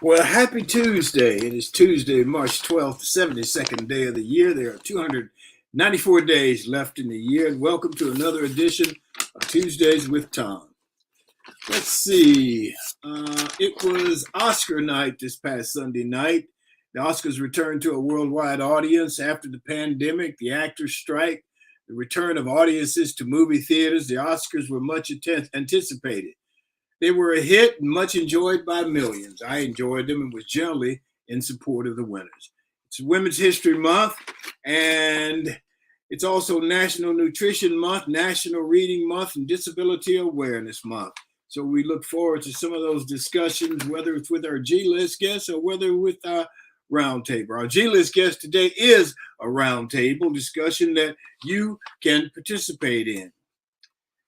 Well, happy Tuesday. It is Tuesday, March 12th, the 72nd day of the year. There are 294 days left in the year. And welcome to another edition of Tuesdays with Thom. Let's see. It was Oscar night this past Sunday night. The Oscars returned to a worldwide audience after the pandemic, the actors' strike, the return of audiences to movie theaters. The Oscars were much anticipated. They were a hit and much enjoyed by millions. I enjoyed them and was generally in support of the winners. It's Women's History Month, and it's also National Nutrition Month, National Reading Month, and Disability Awareness Month. So we look forward to some of those discussions, whether it's with our G-List guests or whether with our Roundtable. Our G-List guest today is a Roundtable discussion that you can participate in.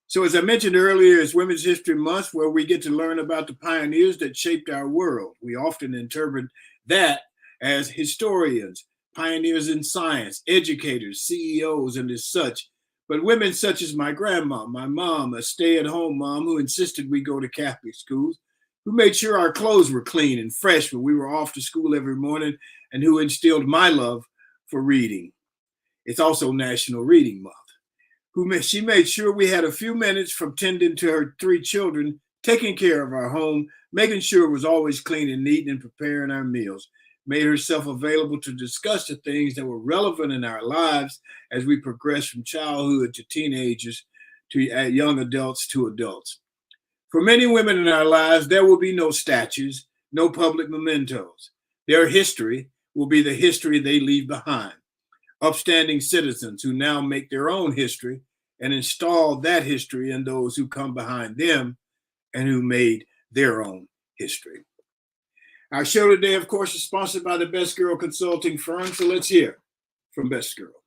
So as I mentioned earlier, it's Women's History Month, where we get to learn about the pioneers that shaped our world. We often interpret that as historians, pioneers in science, educators, CEOs, and as such. But women such as my grandma, my mom, a stay-at-home mom who insisted we go to Catholic schools, who made sure our clothes were clean and fresh when we were off to school every morning, and who instilled my love for reading. It's also National Reading Month. She made sure we had a few minutes from tending to her 3 children, taking care of our home, making sure it was always clean and neat, and preparing our meals. Made herself available to discuss the things that were relevant in our lives as we progress from childhood to teenagers to young adults to adults. For many women in our lives, there will be no statues, no public mementos. Their history will be the history they leave behind. Upstanding citizens who now make their own history and install that history in those who come behind them and who made their own history. Our show today, of course, is sponsored by the Best Girl Consulting Firm, so let's hear from Best Girl.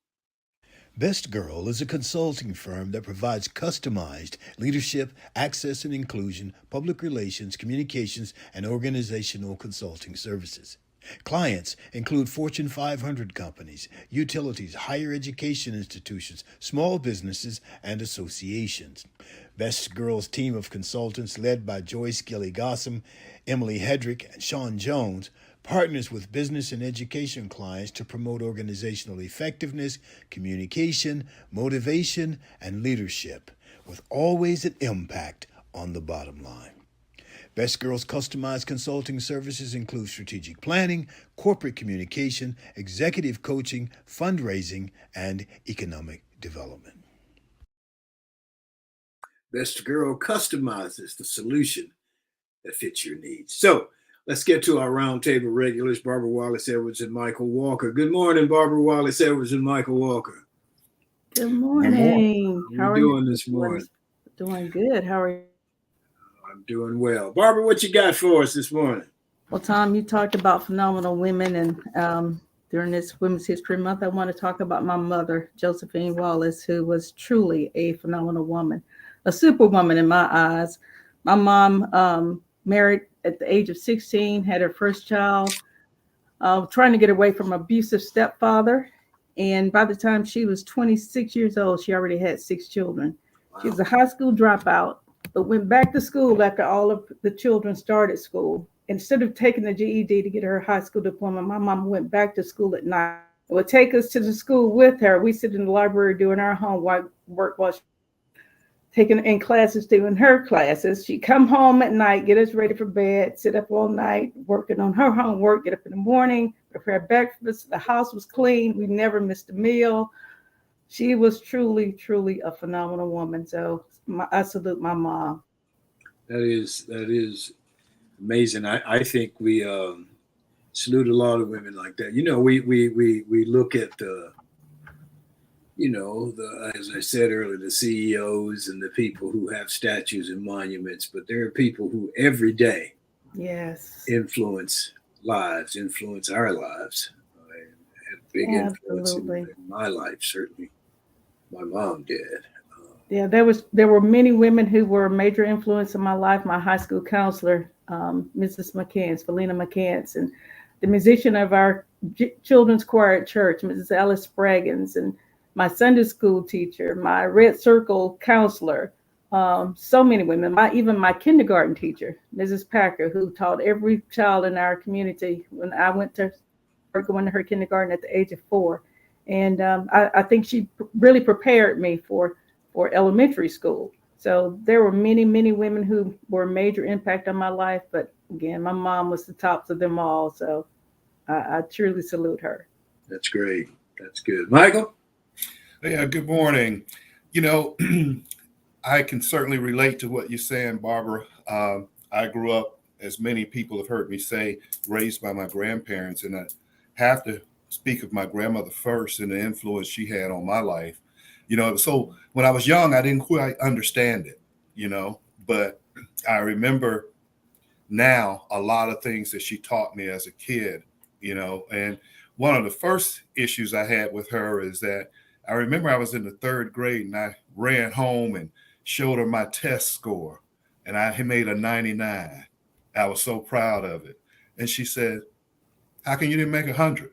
Best Girl is a consulting firm that provides customized leadership, access and inclusion, public relations, communications, and organizational consulting services. Clients include Fortune 500 companies, utilities, higher education institutions, small businesses, and associations. Best Girl's team of consultants, led by Joyce Gossom, Emily Hedrick, and Sean Jones, partners with business and education clients to promote organizational effectiveness, communication, motivation, and leadership, with always an impact on the bottom line. Best Girl's customized consulting services include strategic planning, corporate communication, executive coaching, fundraising, and economic development. Best Girl customizes the solution that fits your needs. So let's get to our Roundtable regulars, Barbara Wallace Edwards and Mychal Walker. Good morning, Barbara Wallace Edwards and Mychal Walker. Good morning. How are you doing this morning? Doing good. How are you? I'm doing well. Barbara, what you got for us this morning? Well, Thom, you talked about phenomenal women, and during this Women's History Month, I want to talk about my mother, Josephine Wallace, who was truly a phenomenal woman, a superwoman in my eyes. My mom married at the age of 16, had her first child, trying to get away from an abusive stepfather. And by the time she was 26 years old, she already had 6 children. Wow. She was a high school dropout, but went back to school after all of the children started school. Instead of taking the GED to get her high school diploma, my mom went back to school at night. It would take us to the school with her. We sit in the library doing our homework while she's taking in classes, doing her classes. She'd come home at night, get us ready for bed, sit up all night, working on her homework, get up in the morning, prepare breakfast. The house was clean. We never missed a meal. She was truly, truly a phenomenal woman. So I salute my mom. That is amazing. I think we salute a lot of women like that. You know, we look at the as I said earlier, the CEOs and the people who have statues and monuments, but there are people who every day influence our lives. I had a big influence in my life, certainly. My mom did. Yeah, there were many women who were a major influence in my life. My high school counselor, Mrs. McCants, Felina McCants, and the musician of our children's choir at church, Mrs. Alice Spraggins, and my Sunday school teacher, my Red Circle counselor, So many women. Even my kindergarten teacher, Mrs. Packer, who taught every child in our community when I went to going to her kindergarten at the age of 4, and I think she really prepared me for elementary school. So there were many women who were a major impact on my life, but again, my mom was the tops of them all. So I truly salute her. That's great. That's good. Mychal? Yeah, good morning. You know, I can certainly relate to what you're saying, Barbara. I grew up, as many people have heard me say, raised by my grandparents, and I have to speak of my grandmother first and the influence she had on my life. So when I was young, I didn't quite understand it, but I remember now a lot of things that she taught me as a kid, and one of the first issues I had with her is that I remember I was in the 3rd grade and I ran home and showed her my test score, and I had made a 99. I was so proud of it. And she said, "How come you didn't make 100?"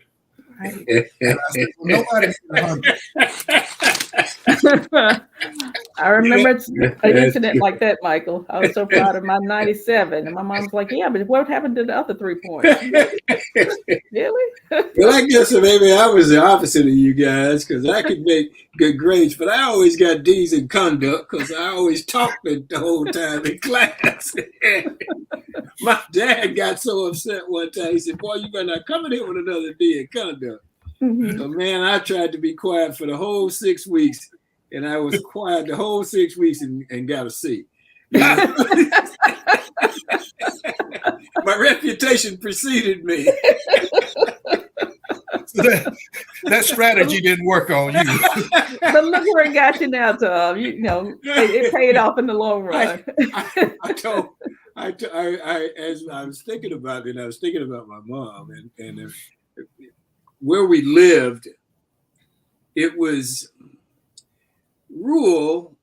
Right. And I said, "Well, nobody made 100." I remember an incident like that, Mychal. I was so proud of my 97, and my mom's like, "Yeah, but what happened to the other 3 points?" Really? Well, I guess maybe I was the opposite of you guys because I could make good grades, but I always got D's in conduct because I always talked the whole time in class. My dad got so upset one time. He said, "Boy, you better not come in here with another D in conduct." Mhm. So, man, I tried to be quiet for the whole 6 weeks, and I was quiet the whole 6 weeks and got a C. My reputation preceded me. So that strategy didn't work on you. But look where it got you now, Thom. It paid off in the long run. As I was thinking about it, I was thinking about my mom and where we lived. It was rural,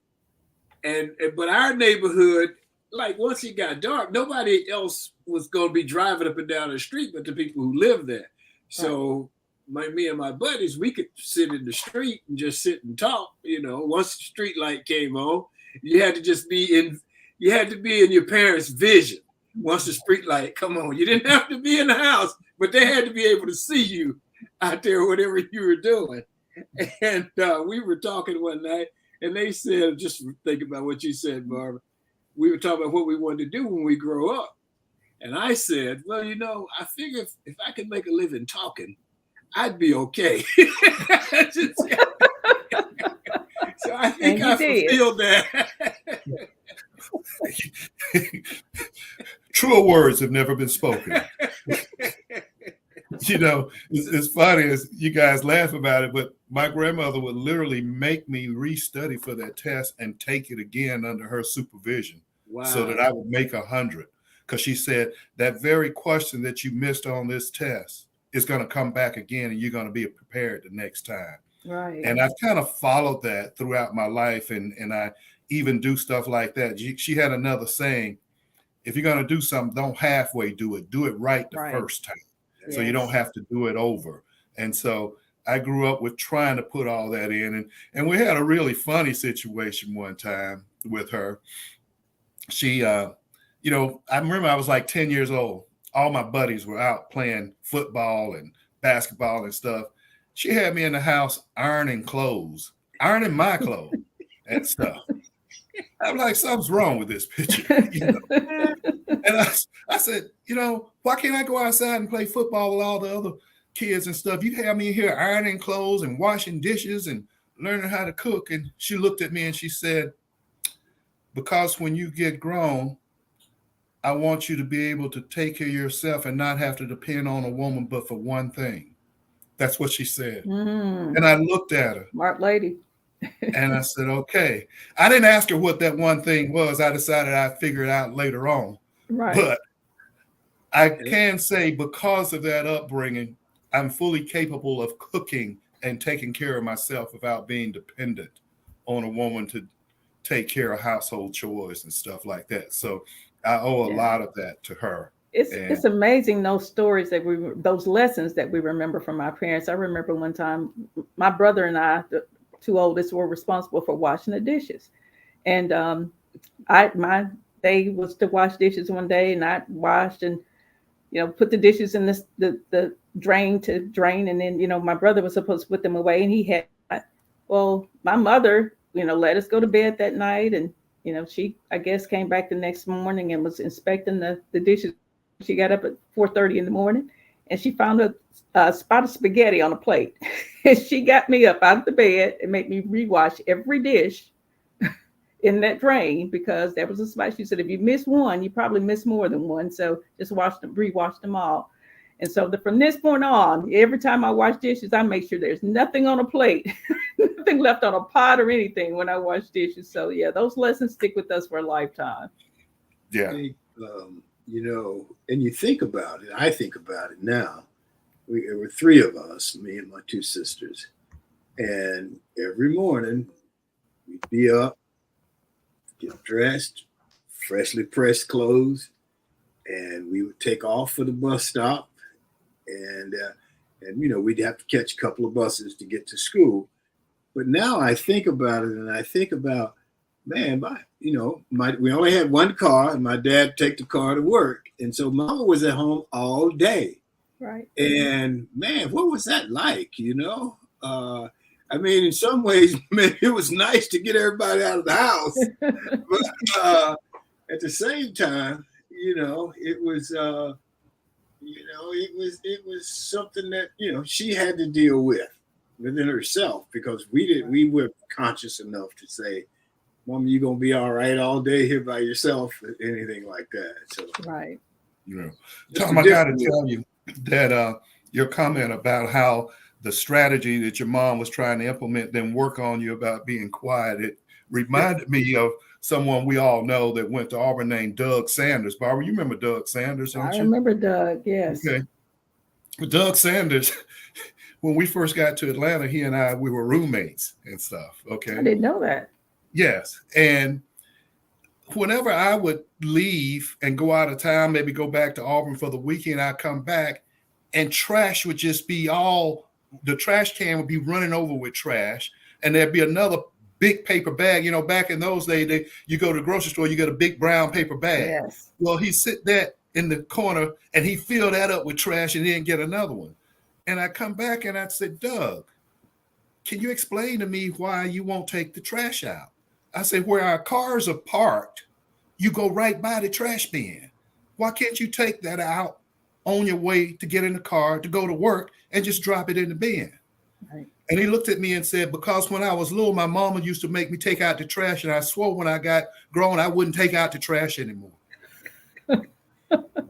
but our neighborhood, like once it got dark, nobody else was going to be driving up and down the street but the people who lived there. So me and my buddies, we could sit in the street and just sit and talk. Once the street light came on, you had to just be in your parents' vision. Once the street light come on, you didn't have to be in the house, but they had to be able to see you out there, whatever you were doing. And we were talking one night, and they said, just think about what you said, Barbara. We were talking about what we wanted to do when we grow up. And I said, well, I figure if I could make a living talking, I'd be okay. So I think I fulfilled that. Truer words have never been spoken. It's funny as you guys laugh about it, but my grandmother would literally make me restudy for that test and take it again under her supervision. Wow. So that I would make 100. Because she said that very question that you missed on this test is going to come back again and you're going to be prepared the next time. Right. And I've kind of followed that throughout my life. And I even do stuff like that. She had another saying, if you're going to do something, don't halfway do it. Do it right the first time. Yes. So you don't have to do it over. And so I grew up with trying to put all that in. And we had a really funny situation one time with her. She, I remember I was like 10 years old. All my buddies were out playing football and basketball and stuff. She had me in the house ironing my clothes and stuff. I'm like, something's wrong with this picture. And I said, why can't I go outside and play football with all the other kids and stuff? You have me here ironing clothes and washing dishes and learning how to cook. And she looked at me and she said, because when you get grown, I want you to be able to take care of yourself and not have to depend on a woman, but for one thing. That's what she said. Mm. And I looked at her. Smart lady. And I said, okay. I didn't ask her what that one thing was. I decided I'd figure it out later on. Right. But I can say because of that upbringing, I'm fully capable of cooking and taking care of myself without being dependent on a woman to take care of household chores and stuff like that. So I owe a lot of that to her. It's amazing those stories those lessons that we remember from our parents. I remember one time my brother and I, the 2 oldest, were responsible for washing the dishes. And my day was to wash dishes one day, and I washed and put the dishes in the drain to drain, and then my brother was supposed to put them away, and he had. Well, my mother, let us go to bed that night, and she, I guess, came back the next morning and was inspecting the dishes. She got up at 4:30 in the morning, and she found a spot of spaghetti on a plate. And she got me up out of the bed and made me rewash every dish in that drain, because there was a spot. She said, if you miss one, you probably miss more than one. So just rewash them all. And so from this point on, every time I wash dishes, I make sure there's nothing on a plate, nothing left on a pot or anything when I wash dishes. So yeah, those lessons stick with us for a lifetime. Yeah. And you think about it, I think about it now. There were three of us, me and my two sisters. And every morning we'd be up, get dressed, freshly pressed clothes, and we would take off for the bus stop. And we'd have to catch a couple of buses to get to school. But now I think about it, and I think about, man, we only had one car, and my dad take the car to work. And so Mama was at home all day. Right. And man, what was that like, in some ways, maybe it was nice to get everybody out of the house. But at the same time, it was it was something that she had to deal with within herself, because we were conscious enough to say, Mom, you gonna be all right all day here by yourself, or anything like that. So right. Thom, I gotta tell you that your comment about how the strategy that your mom was trying to implement then work on you about being quiet, it reminded me of someone we all know that went to Auburn named Doug Sanders. Barbara, you remember Doug Sanders, don't you? I remember Doug, yes. Okay. Doug Sanders, when we first got to Atlanta, he and I, we were roommates and stuff, okay? I didn't know that. Yes. And whenever I would leave and go out of town, maybe go back to Auburn for the weekend, I'd come back and trash would just be the trash can would be running over with trash. And there'd be another big paper bag. Back in those days, you go to the grocery store, you get a big brown paper bag. Yes. Well, he sit there in the corner and he filled that up with trash and then get another one. And I come back and I said, Doug, can you explain to me why you won't take the trash out? I said, where our cars are parked, you go right by the trash bin. Why can't you take that out on your way to get in the car to go to work and just drop it in the bin? Right. And he looked at me and said, because when I was little, my mama used to make me take out the trash, and I swore when I got grown, I wouldn't take out the trash anymore.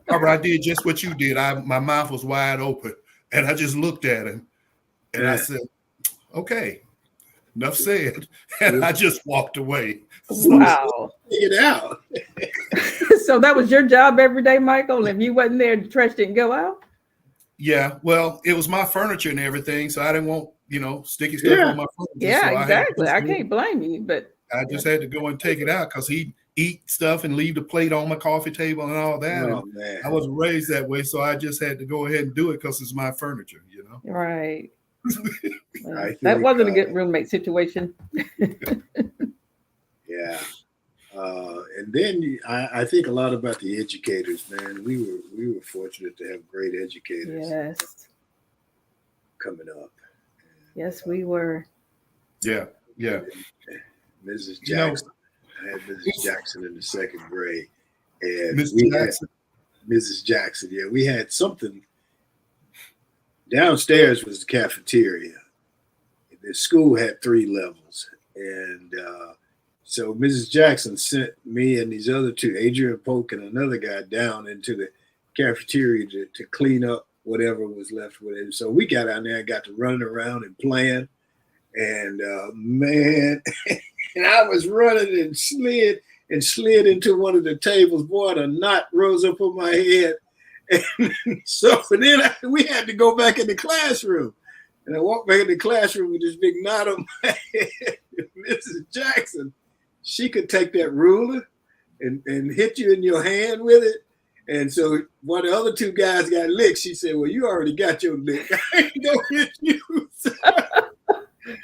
Barbara, I did just what you did. My mouth was wide open, and I just looked at him, and I said, okay, enough said. And I just walked away. Wow. Take it out. So that was your job every day, Mychal? If you wasn't there, the trash didn't go out? Yeah, well, it was my furniture and everything, so I didn't want, sticky stuff on my furniture. Yeah, so exactly. I can't blame you, but I just had to go and take it out because he'd eat stuff and leave the plate on my coffee table and all that. Oh, man. I wasn't raised that way, so I just had to go ahead and do it because it's my furniture, Right. That wasn't a good roommate situation. Yeah. And then I think a lot about the educators, man. We were fortunate to have great educators. Yes. Coming up. Yes, we were. Yeah. Mrs. Jackson. I had Mrs. Jackson in the second grade. And Mrs. Jackson, yeah. We had something. Downstairs was the cafeteria. The school had 3 levels. And so Mrs. Jackson sent me and these other two, Adrian Polk and another guy, down into the cafeteria to clean up whatever was left with it. So we got out there and got to running around and playing. And man, and I was running and slid into one of the tables. Boy, the knot rose up on my head. And so then we had to go back in the classroom. And I walked back in the classroom with this big knot on my head. Mrs. Jackson, she could take that ruler and hit you in your hand with it. And so one of the other 2 guys got licked. She said, well, you already got your lick. I ain't gonna hit you.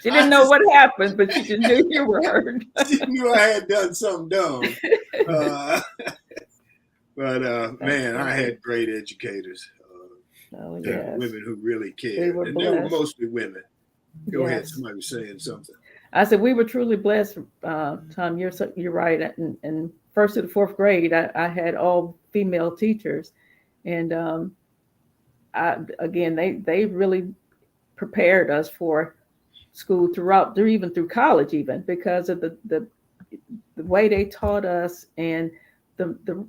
She didn't know what happened, but she just knew you were hurt. She knew I had done something dumb. But man, I had great educators. Oh, yes. Women who really cared. We were and they were blessed. mostly women. Go ahead. Yes. Somebody was saying something. I said we were truly blessed, Thom. You're right. And first to the fourth grade, I had all female teachers, and they really prepared us for school even through college, even because of the way they taught us and the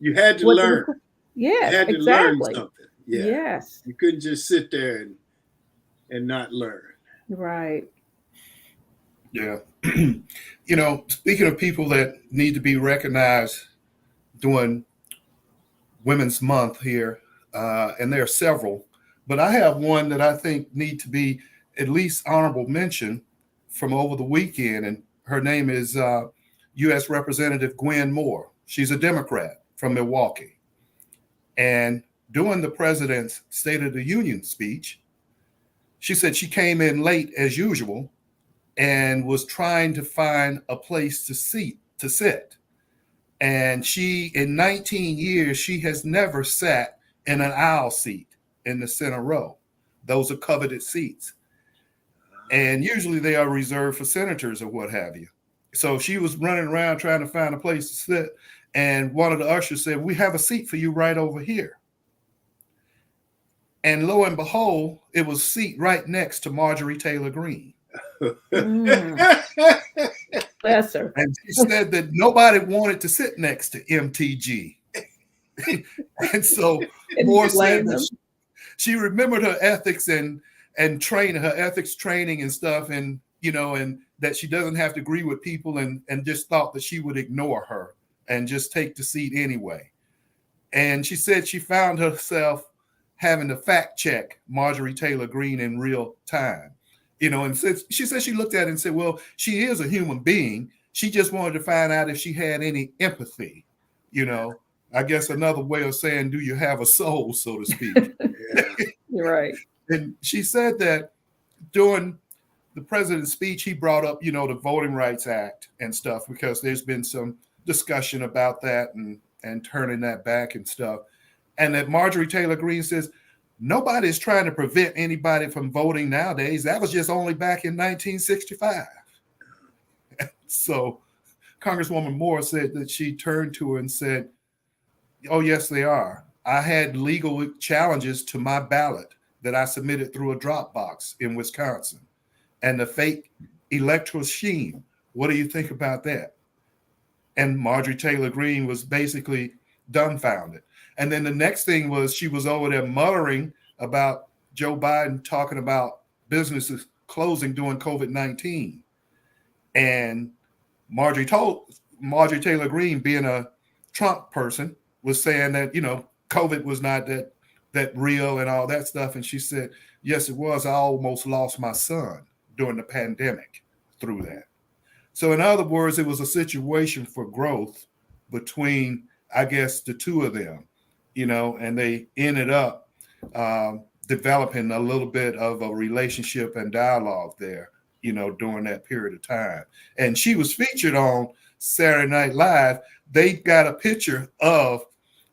You had to learn. Yes, you had to exactly. learn something. Yeah. Yes. You couldn't just sit there and not learn. Right. Yeah. Speaking of people that need to be recognized during Women's Month here, and there are several, but I have one that I think need to be at least honorable mention from over the weekend, and her name is U.S. Representative Gwen Moore. She's a Democrat from Milwaukee. And during the president's State of the Union speech, she said she came in late as usual and was trying to find a place to sit. And she, in 19 years, she has never sat in an aisle seat in the center row. Those are coveted seats. And usually they are reserved for senators or what have you. So she was running around trying to find a place to sit. And one of the ushers said, "We have a seat for you right over here." And lo and behold, it was a seat right next to Marjorie Taylor Greene. Bless her. And she said that nobody wanted to sit next to MTG. And so Moore said that she remembered her ethics and training, her ethics training and stuff, and and that she doesn't have to agree with people, and just thought that she would ignore her and just take the seat anyway. And she said she found herself having to fact check Marjorie Taylor Greene in real time. And she said she looked at it and said, well, she is a human being. She just wanted to find out if she had any empathy. I guess another way of saying, do you have a soul, so to speak? You're right. And she said that during the president's speech, he brought up, the Voting Rights Act and stuff, because there's been some discussion about that and turning that back and stuff. And that Marjorie Taylor Greene says, nobody's trying to prevent anybody from voting nowadays. That was just only back in 1965. So Congresswoman Moore said that she turned to her and said, oh, yes, they are. I had legal challenges to my ballot that I submitted through a drop box in Wisconsin, and the fake electoral scheme. What do you think about that? And Marjorie Taylor Greene was basically dumbfounded. And then the next thing was she was over there muttering about Joe Biden talking about businesses closing during COVID-19. And Marjorie Taylor Greene, being a Trump person, was saying that, COVID was not that real and all that stuff. And she said, yes, it was. I almost lost my son during the pandemic through that. So in other words, it was a situation for growth between, I guess, the two of them, and they ended up developing a little bit of a relationship and dialogue there, during that period of time. And she was featured on Saturday Night Live. They got a picture of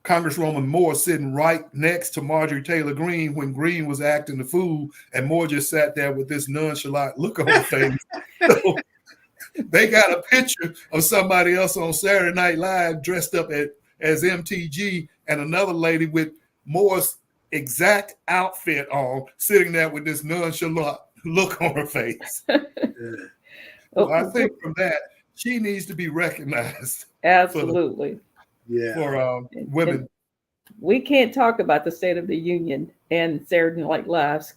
Congresswoman Moore sitting right next to Marjorie Taylor Greene when Greene was acting the fool, and Moore just sat there with this nonchalant look on her face. So they got a picture of somebody else on Saturday Night Live dressed up as MTG, and another lady with Moore's exact outfit on, sitting there with this nonchalant look on her face. So I think from that, she needs to be recognized. Absolutely. For women. And we can't talk about the State of the Union and Saturday Night Live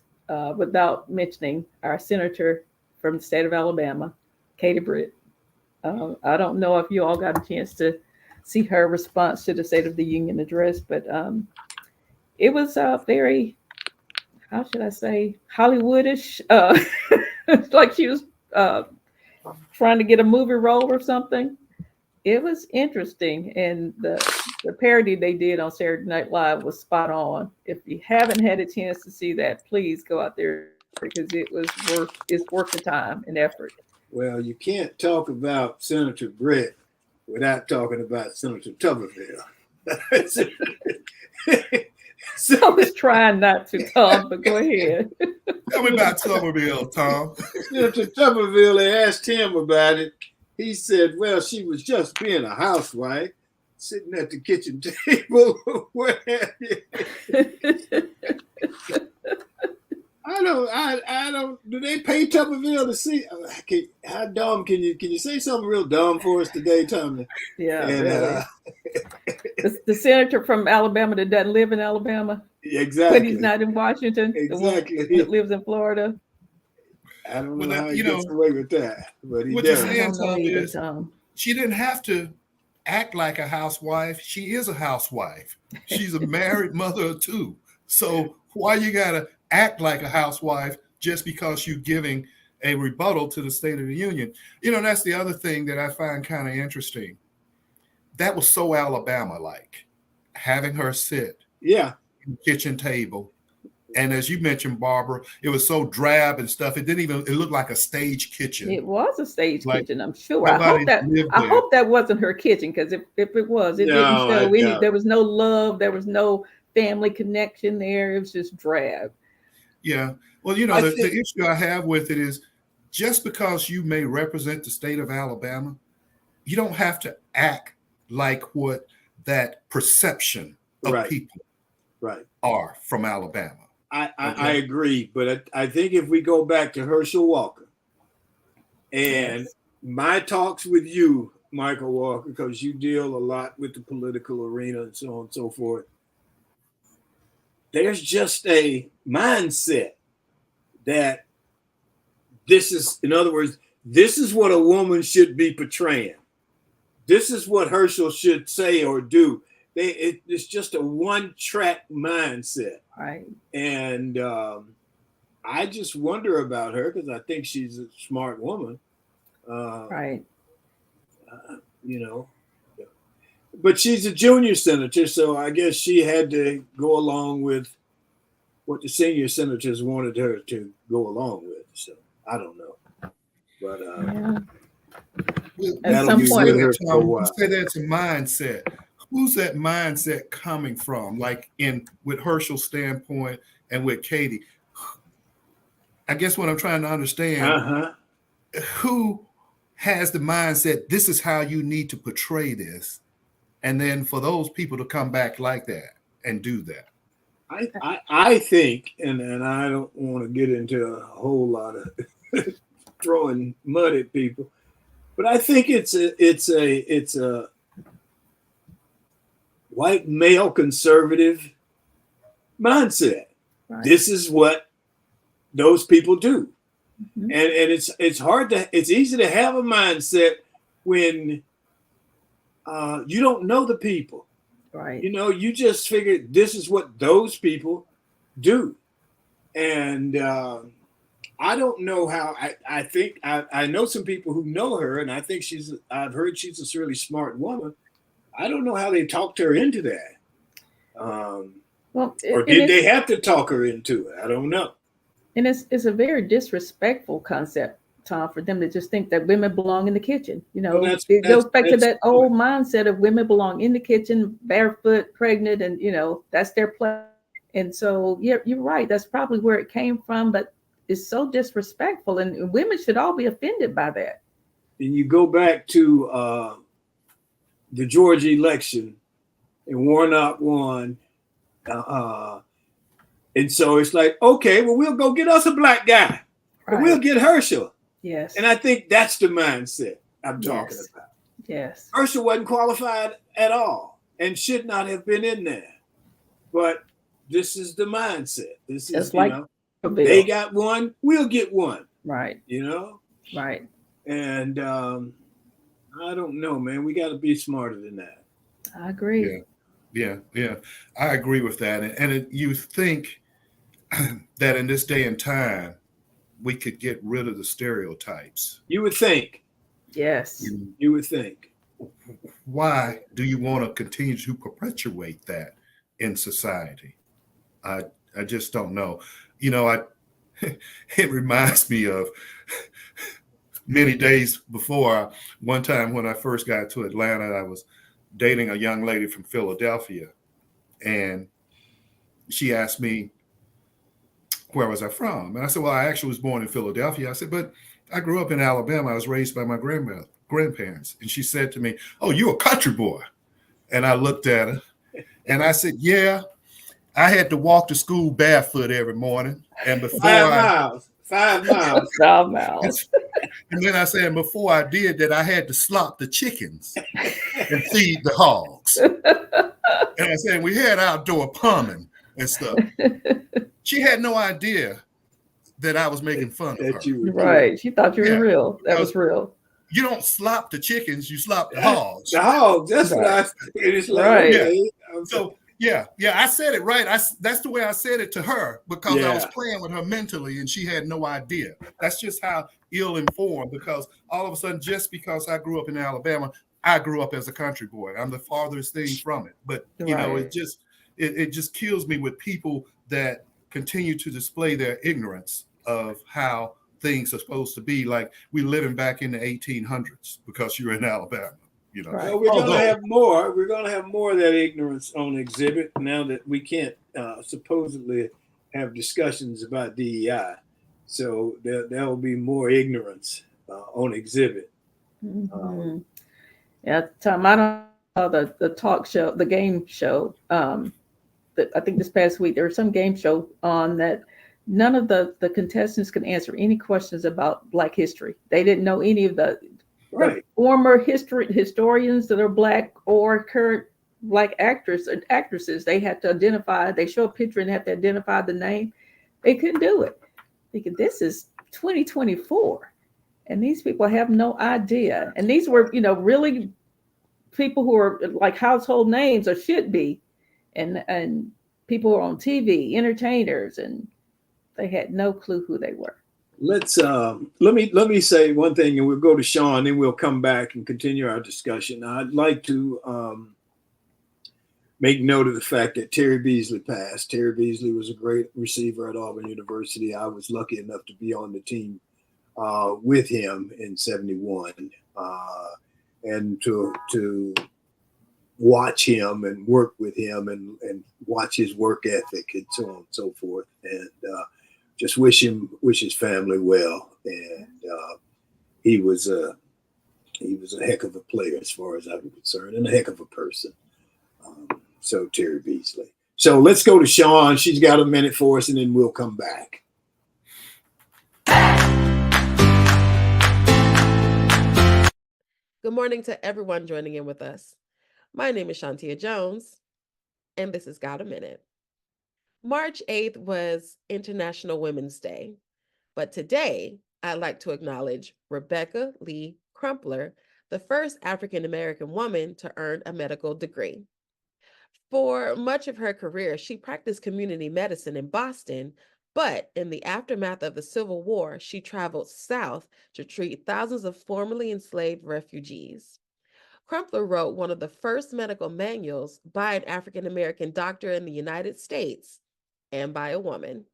without mentioning our senator from the state of Alabama, Katie Britt. I don't know if you all got a chance to see her response to the State of the Union address, but it was very, how should I say, Hollywoodish. Like she was trying to get a movie role or something. It was interesting, and the parody they did on Saturday Night Live was spot on. If you haven't had a chance to see that, please go out there because it's worth the time and effort. Well, you can't talk about Senator Brett without talking about Senator Tuberville. I was trying not to, Thom, but go ahead. Tell me about Tuberville, Thom. Senator Tuberville, they asked him about it. He said, well, she was just being a housewife, sitting at the kitchen table. What have you. I don't. Do they pay Tuberville to see? How dumb can you say something real dumb for us today, Tommy? Yeah, and, really. The senator from Alabama that doesn't live in Alabama. Exactly. But he's not in Washington. Exactly. The one that lives in Florida. I don't know how he gets away with that, but he does. She didn't have to act like a housewife. She is a housewife. She's a married mother of two. So why you gotta act like a housewife just because you're giving a rebuttal to the State of the Union? That's the other thing that I find kind of interesting. That was so Alabama-like, having her sit at the kitchen table. And as you mentioned, Barbara, it was so drab and stuff. It looked like a stage kitchen. It was a stage kitchen, I'm sure. I hope that wasn't her kitchen, because if it was, it didn't show any. There was no love. There was no family connection there. It was just drab. Yeah. Well, the issue I have with it is, just because you may represent the state of Alabama, you don't have to act like what that perception of people are from Alabama. I agree, but I think if we go back to Herschel Walker and my talks with you, Mychal Walker, because you deal a lot with the political arena and so on and so forth, there's just a mindset that this is, in other words, this is what a woman should be portraying. This is what Herschel should say or do. It's just a one-track mindset. Right. And I just wonder about her, because I think she's a smart woman. Right. But she's a junior senator, so I guess she had to go along with what the senior senators wanted her to go along with. So I don't know. But at some point, you say that's a mindset. Who's that mindset coming from? Like with Herschel's standpoint and with Katie, I guess what I'm trying to understand, who has the mindset, this is how you need to portray this, and then for those people to come back like that and do that. I think, and I don't want to get into a whole lot of throwing mud at people, but I think it's a white male conservative mindset. Right. This is what those people do. Mm-hmm. And it's easy to have a mindset when you don't know the people. Right. You just figure this is what those people do. And I don't know how. I think I know some people who know her, and I think I've heard she's a really smart woman. I don't know how they talked her into that. Or did they have to talk her into it? I don't know. And it's a very disrespectful concept, Thom, for them to just think that women belong in the kitchen. It goes back to that old mindset of women belong in the kitchen, barefoot, pregnant, and that's their place. And so, yeah, you're right. That's probably where it came from, but it's so disrespectful, and women should all be offended by that. And you go back to the Georgia election, and Warnock won. And so it's like, okay, well, we'll go get us a black guy. Right. We'll get Herschel. Yes. And I think that's the mindset I'm talking about. Yes. Herschel wasn't qualified at all and should not have been in there. But this is the mindset. This is, they got one, we'll get one. Right. Right. And I don't know, man. We got to be smarter than that. I agree. Yeah. I agree with that. And you think that in this day and time, we could get rid of the stereotypes. You would think. Yes. You would think. Why do you want to continue to perpetuate that in society? I just don't know. it reminds me of many days before. One time when I first got to Atlanta, I was dating a young lady from Philadelphia, and she asked me, where was I from? And I said, well, I actually was born in Philadelphia. I said, but I grew up in Alabama. I was raised by my grandparents. And she said to me, oh, you're a country boy. And I looked at her and I said, yeah, I had to walk to school barefoot every morning. And before 5 miles. 5 miles. And then I said, before I did that, I had to slop the chickens and feed the hogs. And I said, we had outdoor plumbing and stuff. She had no idea that I was making fun of her. Right. She thought you were real. That was real. You don't slop the chickens, you slop the hogs. The hogs. That's what I said. It's like, right. Okay. So yeah, I said it right. That's the way I said it to her, because I was playing with her mentally and she had no idea. That's just how ill-informed, because all of a sudden, just because I grew up in Alabama, I grew up as a country boy. I'm the farthest thing from it. But you know, it just kills me with people that continue to display their ignorance of how things are supposed to be. Like we living back in the 1800s because you're in Alabama. You know, well, we're going to have more. We're going to have more of that ignorance on exhibit now that we can't supposedly have discussions about DEI. So there will be more ignorance on exhibit. Mm-hmm. Tom, I don't know the talk show, the game show. I think this past week there was some game show on that. None of the contestants could answer any questions about Black history. They didn't know any of the former historians that are Black or current Black actors and actresses. They had to identify. They show a picture and have to identify the name. They couldn't do it. Thinking this is 2024, and these people have no idea. And these were, really people who are like household names or should be, and people who are on TV, entertainers, and they had no clue who they were. Let's let me say one thing, and we'll go to Sean, then we'll come back and continue our discussion. I'd like to make note of the fact that Terry Beasley passed. Terry Beasley was a great receiver at Auburn University. I was lucky enough to be on the team with him in '71, and to watch him and work with him and watch his work ethic and so on and so forth. And just wish his family well. And he was a heck of a player as far as I'm concerned, and a heck of a person. So Terry Beasley. So let's go to Sean. She's got a minute for us, and then we'll come back. Good morning to everyone joining in with us. My name is Shantia Jones, and this is Got a Minute. March 8th was International Women's Day, but today I'd like to acknowledge Rebecca Lee Crumpler, the first African-American woman to earn a medical degree. For much of her career, she practiced community medicine in Boston, but in the aftermath of the Civil War, she traveled south to treat thousands of formerly enslaved refugees. Crumpler wrote one of the first medical manuals by an African-American doctor in the United States and by a woman.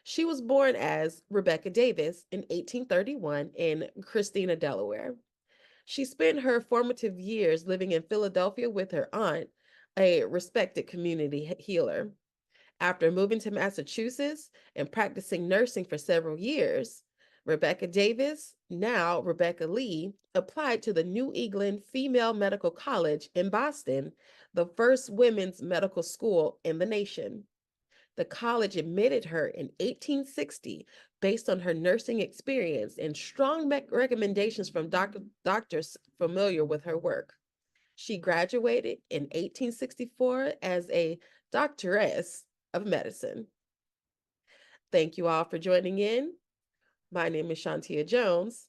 She was born as Rebecca Davis in 1831 in Christina, Delaware. She spent her formative years living in Philadelphia with her aunt, a respected community healer. After moving to Massachusetts and practicing nursing for several years, Rebecca Davis, now Rebecca Lee, applied to the New England Female Medical College in Boston, the first women's medical school in the nation. The college admitted her in 1860 based on her nursing experience and strong recommendations from doctors familiar with her work. She graduated in 1864 as a doctoress of medicine. Thank you all for joining in. My name is Shantia Jones,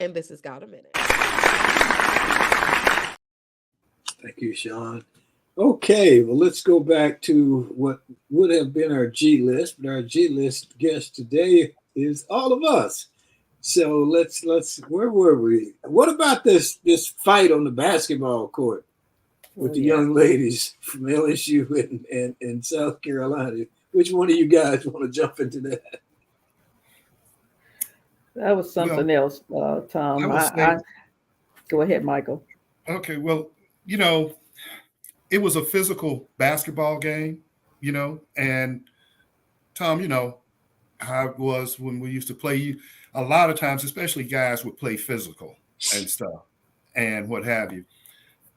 and this is Got a Minute. Thank you, Sean. Okay, well, let's go back to what would have been our G list, but our G list guest today is all of us. So let's where were we? What about this fight on the basketball court with the young ladies from LSU and South Carolina? Which one of you guys want to jump into that? That was something else, Thom. I would say, Go ahead, Mychal. okay, well, it was a physical basketball game, and Thom, how it was when we used to play. A lot of times, especially guys would play physical and stuff and what have you.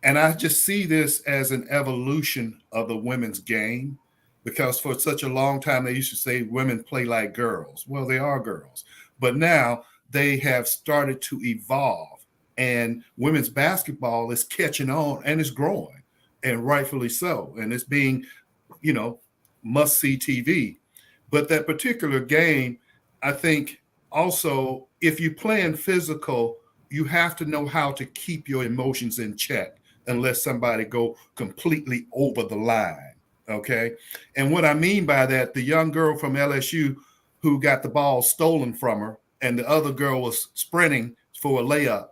And I just see this as an evolution of the women's game because for such a long time, they used to say women play like girls. Well, they are girls, but now they have started to evolve and women's basketball is catching on and it's growing and rightfully so. And it's being, must see TV. But that particular game, I think also, if you're playing physical, you have to know how to keep your emotions in check unless somebody go completely over the line. Okay. And what I mean by that, the young girl from LSU who got the ball stolen from her and the other girl was sprinting for a layup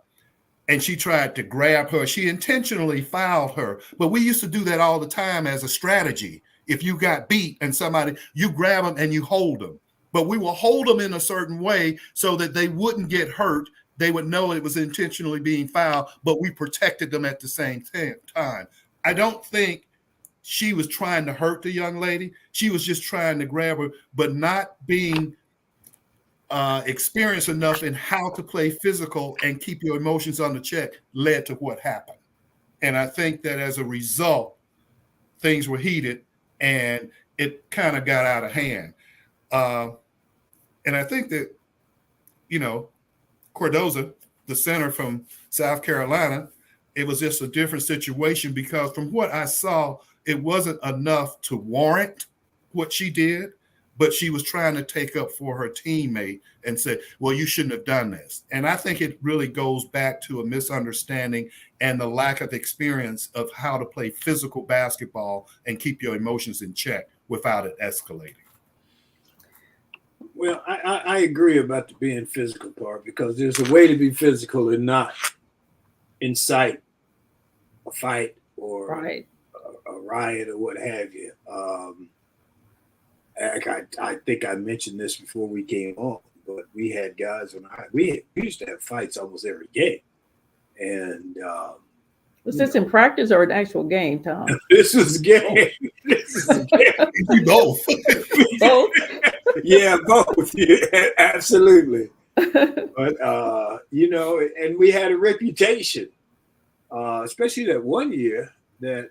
and she tried to grab her. She intentionally fouled her. But we used to do that all the time as a strategy. If you got beat and somebody, you grab them and you hold them. But we will hold them in a certain way so that they wouldn't get hurt. They would know it was intentionally being fouled, but we protected them at the same time. I don't think she was trying to hurt the young lady. She was just trying to grab her, but not being experienced enough in how to play physical and keep your emotions under check led to what happened. And I think that as a result, things were heated and it kind of got out of hand. And I think that, Cardoza, the center from South Carolina, it was just a different situation because from what I saw, it wasn't enough to warrant what she did, but she was trying to take up for her teammate and said, well, you shouldn't have done this. And I think it really goes back to a misunderstanding and the lack of experience of how to play physical basketball and keep your emotions in check without it escalating. Well, I agree about the being physical part because there's a way to be physical and not incite a fight or Right. a riot or what have you. I think I mentioned this before we came on, but we had guys we used to have fights almost every game, and Was this in practice or an actual game, Thom? this was a game. This is a game. Both. Both. Yeah, both. Yeah, absolutely. But and we had a reputation, especially that one year that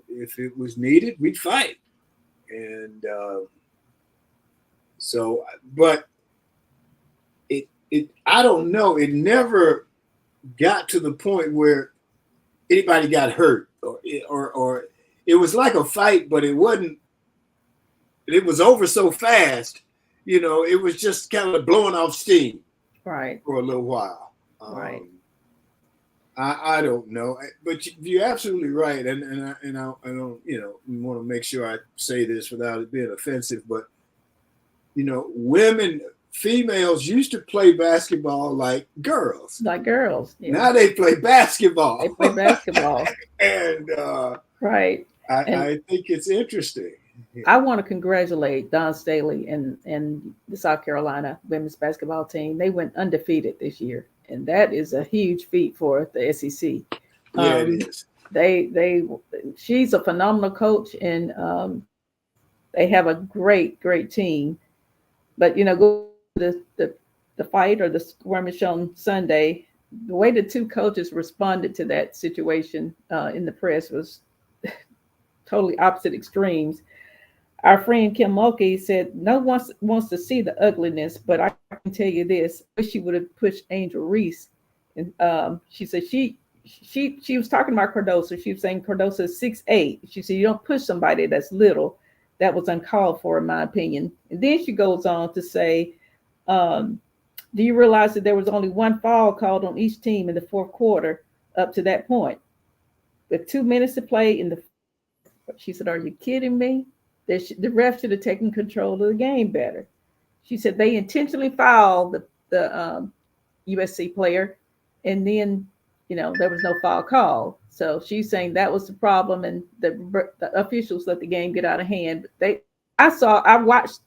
if it was needed, we'd fight. And but I don't know. It never got to the point where anybody got hurt, or it was like a fight, but it wasn't. It was over so fast, it was just kind of blowing off steam, right, for a little while. Right. I don't know, but you're absolutely right, and I don't want to make sure I say this without it being offensive, but females used to play basketball like girls. Like girls. Yeah. Now they play basketball. They play basketball. And right. I think it's interesting. I want to congratulate Don Staley and the South Carolina women's basketball team. They went undefeated this year, and that is a huge feat for the SEC. Yeah, it is. She's a phenomenal coach, and they have a great team. But go to the fight or the skirmish on Sunday, the way the two coaches responded to that situation in the press was totally opposite extremes. Our friend Kim Mulkey said, no one wants to see the ugliness, but I can tell you this, I wish she would have pushed Angel Reese. And she said she was talking about Cardoso. She was saying Cardoso is 6'8". She said, you don't push somebody that's little. That was uncalled for, in my opinion. And then she goes on to say, do you realize that there was only one foul called on each team in the fourth quarter up to that point? With 2 minutes to play she said, are you kidding me? The ref should have taken control of the game better. She said they intentionally fouled the USC player, and then there was no foul call. So she's saying that was the problem, and the officials let the game get out of hand. I watched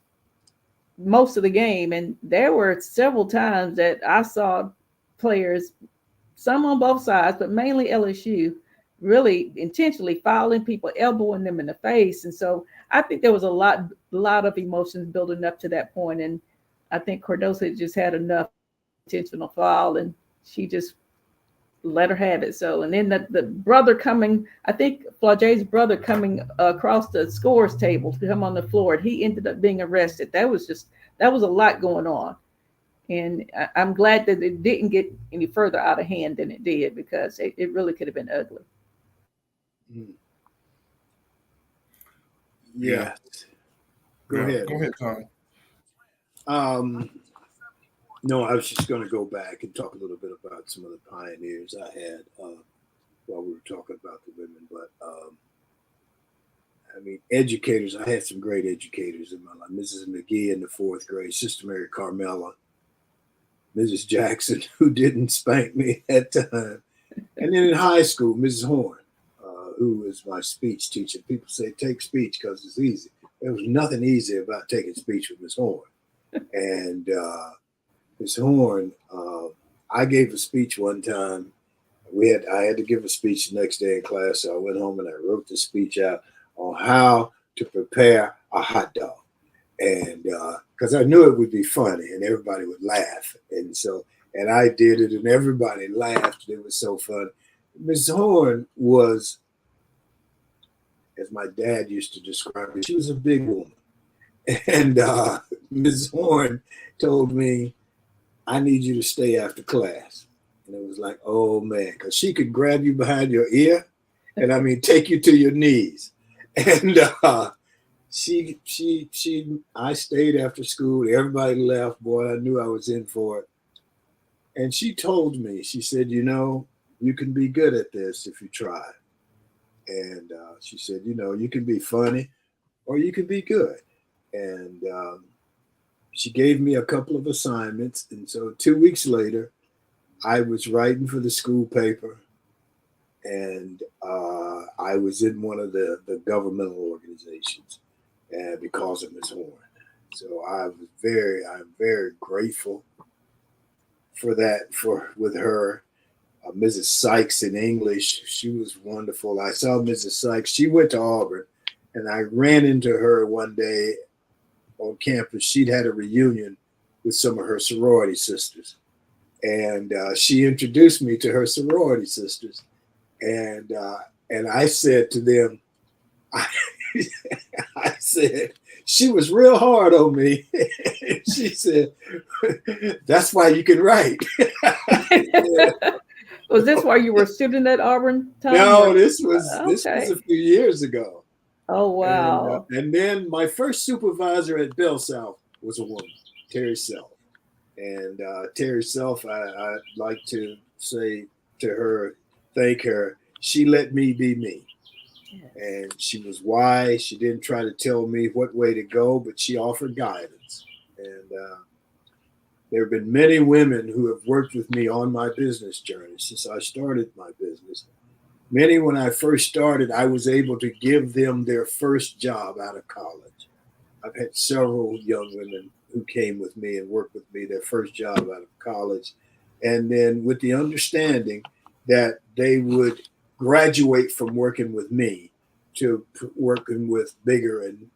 most of the game. And there were several times that I saw players, some on both sides, but mainly LSU, really intentionally fouling people, elbowing them in the face. And so I think there was a lot of emotions building up to that point. And I think Cardoso just had enough intentional foul, and she just let her have it. So, and then the brother coming, I think Flage's brother coming across the scores table to come on the floor, and he ended up being arrested. That was a lot going on. And I'm glad that it didn't get any further out of hand than it did, because it really could have been ugly. Yeah. Go ahead. Go ahead, Thom. No, I was just going to go back and talk a little bit about some of the pioneers I had while we were talking about the women. But I mean, educators, I had some great educators in my life. Mrs. McGee in the 4th grade, Sister Mary Carmela, Mrs. Jackson, who didn't spank me at that time. And then in high school, Mrs. Horn, who was my speech teacher. People say, take speech because it's easy. There was nothing easy about taking speech with Ms. Horn. And Ms. Horn, I gave a speech one time. I had to give a speech the next day in class. So I went home and I wrote the speech out on how to prepare a hot dog. And because I knew it would be funny and everybody would laugh. And I did it and everybody laughed. It was so fun. Ms. Horn was, as my dad used to describe it, she was a big woman. And Ms. Horn told me, I need you to stay after class. And it was like, oh man, because she could grab you behind your ear and I mean, take you to your knees. And I stayed after school. Everybody left. Boy, I knew I was in for it. And she told me, she said, you can be good at this if you try. And she said, you can be funny or you can be good. And she gave me a couple of assignments. And so 2 weeks later, I was writing for the school paper. And I was in one of the governmental organizations because of Ms. Horn. So I'm very grateful for that, with her. Mrs. Sykes in English, she was wonderful. I saw Mrs. Sykes. She went to Auburn, and I ran into her one day on campus. She'd had a reunion with some of her sorority sisters, and she introduced me to her sorority sisters. And I said to them, I said, she was real hard on me. She said, that's why you can write. Was this while you were a student at Auburn, Thom? No, this was a few years ago. Oh, wow. And then my first supervisor at Bell South was a woman, Terry Self. And Terry Self, I'd like to say to her, thank her. She let me be me. Yes. And she was wise. She didn't try to tell me what way to go, but she offered guidance. And there have been many women who have worked with me on my business journey since I started my business. Many, when I first started, I was able to give them their first job out of college. I've had several young women who came with me and worked with me their first job out of college. And then with the understanding that they would graduate from working with me to working with bigger and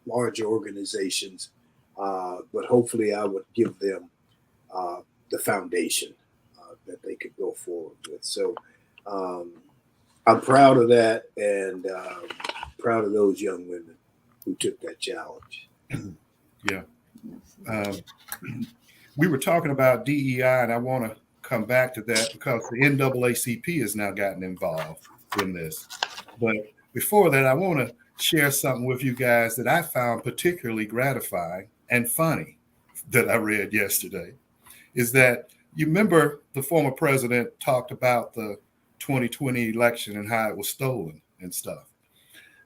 larger organizations. But hopefully I would give them the foundation that they could go forward with. So I'm proud of that, and proud of those young women who took that challenge. Yeah. We were talking about DEI, and I want to come back to that because the NAACP has now gotten involved in this. But before that, I want to share something with you guys that I found particularly gratifying and funny that I read yesterday. Is that you remember the former president talked about the 2020 election and how it was stolen and stuff.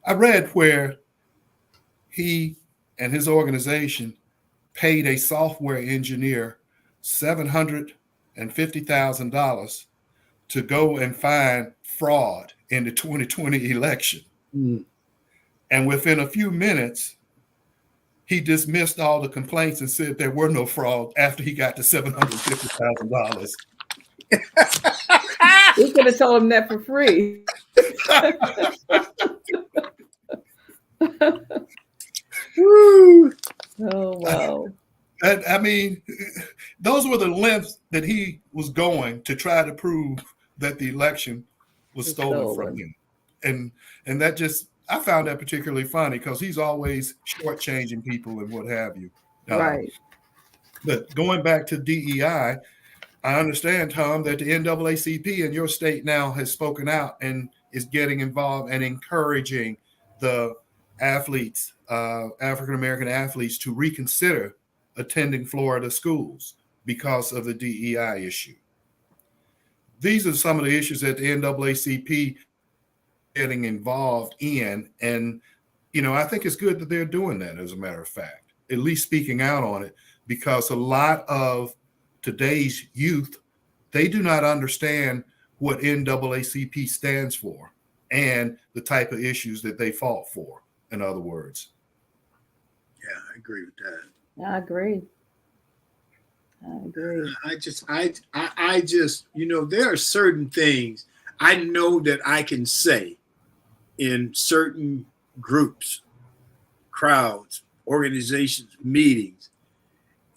I read where he and his organization paid a software engineer $750,000 to go and find fraud in the 2020 election. Mm. And within a few minutes, he dismissed all the complaints and said there were no fraud after he got to $750,000. We could have told him that for free. Woo. Oh, wow. I mean, those were the lengths that he was going to try to prove that the election was stolen from him. And that just, I found that particularly funny because he's always shortchanging people and what have you. Right. But going back to DEI, I understand, Thom, that the NAACP in your state now has spoken out and is getting involved and encouraging the athletes, African-American athletes, to reconsider attending Florida schools because of the DEI issue. These are some of the issues that the NAACP getting involved in. And, you know, I think it's good that they're doing that, as a matter of fact, at least speaking out on it, because a lot of today's youth, they do not understand what NAACP stands for and the type of issues that they fought for, in other words. Yeah, I agree with that. I agree. I just, you know, there are certain things I know that I can say in certain groups, crowds, organizations, meetings,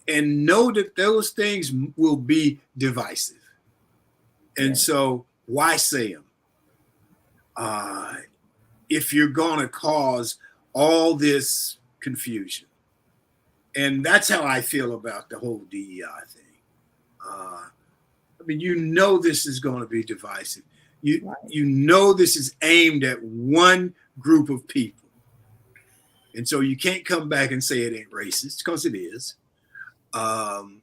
and know that those things will be divisive. And so why say them? If you're going to cause all this confusion. And that's how I feel about the whole DEI thing. I mean, you know, this is going to be divisive. You know, this is aimed at one group of people. And so you can't come back and say it ain't racist, because it is. And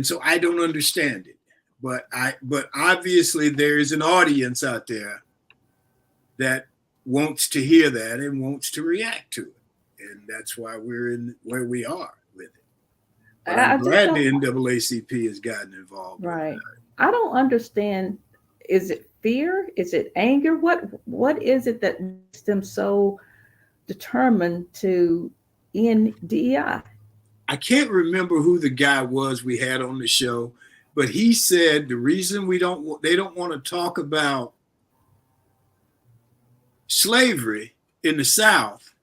so I don't understand it. But obviously there is an audience out there that wants to hear that and wants to react to it. And that's why we're in where we are with it. But I'm glad the NAACP has gotten involved. Right. I don't understand. Is it fear? Is it anger? What is it that makes them so determined to end DEI? I can't remember who the guy was we had on the show, but he said the reason they don't want to talk about slavery in the South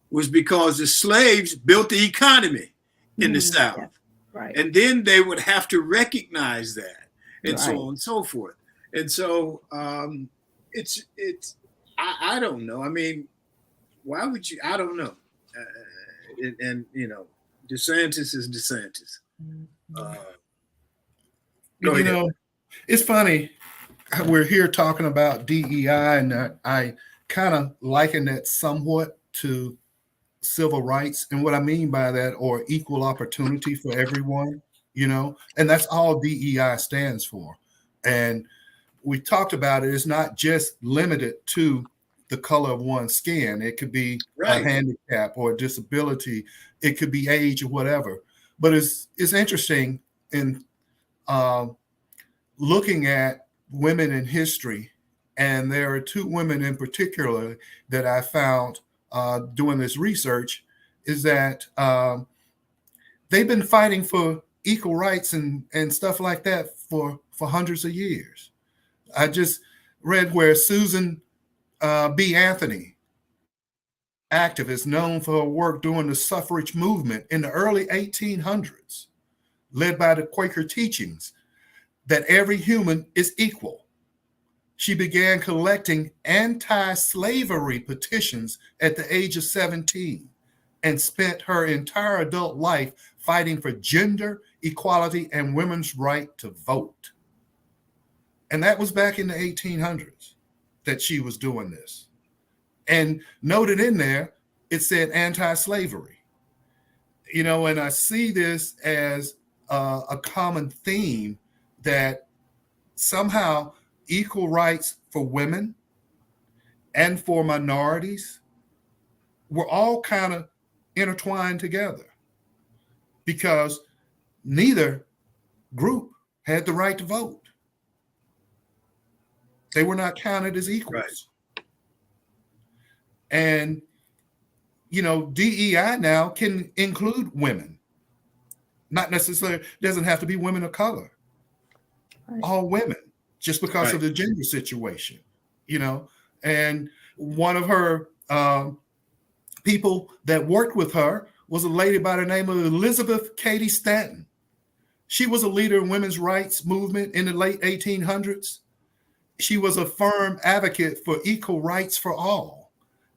was because the slaves built the economy in the South. Yeah. Right. And then they would have to recognize that and so on and so forth. And so it's I don't know. I mean, why would you? I don't know. And you know, DeSantis is DeSantis. You know, it's funny. We're here talking about DEI, and I kind of liken that somewhat to civil rights. And what I mean by that, or equal opportunity for everyone, you know, and that's all DEI stands for. And we talked about it. It's not just limited to the color of one's skin. It could be a handicap or a disability. It could be age or whatever. But it's interesting in looking at women in history. And there are two women in particular that I found doing this research, is that they've been fighting for equal rights and stuff like that for hundreds of years. I just read where Susan B. Anthony, activist known for her work during the suffrage movement in the early 1800s, led by the Quaker teachings that every human is equal. She began collecting anti-slavery petitions at the age of 17 and spent her entire adult life fighting for gender equality and women's right to vote. And that was back in the 1800s that she was doing this. And noted in there, it said anti-slavery. You know, and I see this as a common theme, that somehow equal rights for women and for minorities were all kind of intertwined together, because neither group had the right to vote. They were not counted as equals. Right. And DEI now can include women. Not necessarily, doesn't have to be women of color. Right. All women, just because of the gender situation, And one of her people that worked with her was a lady by the name of Elizabeth Cady Stanton. She was a leader in women's rights movement in the late 1800s. She was a firm advocate for equal rights for all.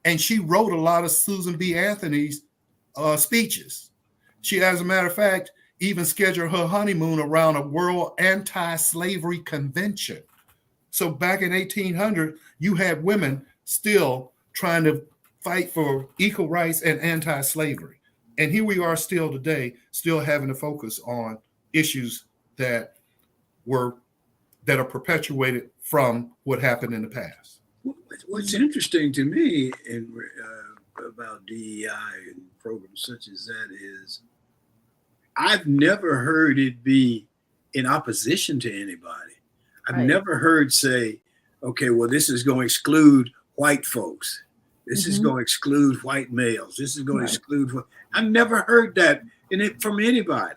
And she wrote a lot of Susan B. Anthony's speeches. She, as a matter of fact, even scheduled her honeymoon around a world anti-slavery convention. So back in 1800, you had women still trying to fight for equal rights and anti-slavery. And here we are still today, still having to focus on issues that are perpetuated from what happened in the past. What's interesting to me about DEI and programs such as that is I've never heard it be in opposition to anybody. I've never heard say, okay, well, this is going to exclude white folks. This is going to exclude white males. This is going to exclude. I've never heard that from anybody.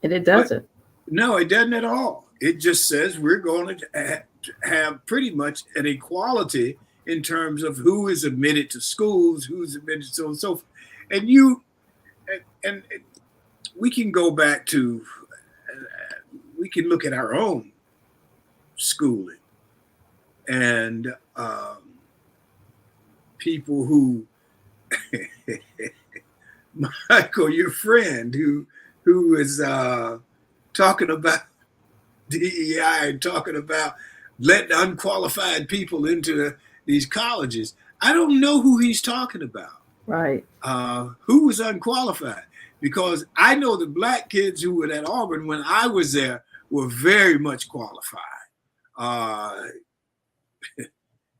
And it doesn't. No, it doesn't at all. It just says we're going to have pretty much an equality in terms of who is admitted to schools, who's admitted so and so forth. And we can go back to, we can look at our own schooling and people who, Mychal, your friend who is talking about DEI and talking about letting unqualified people into these colleges. I don't know who he's talking about. Right. Who was unqualified? Because I know the black kids who were at Auburn when I was there were very much qualified.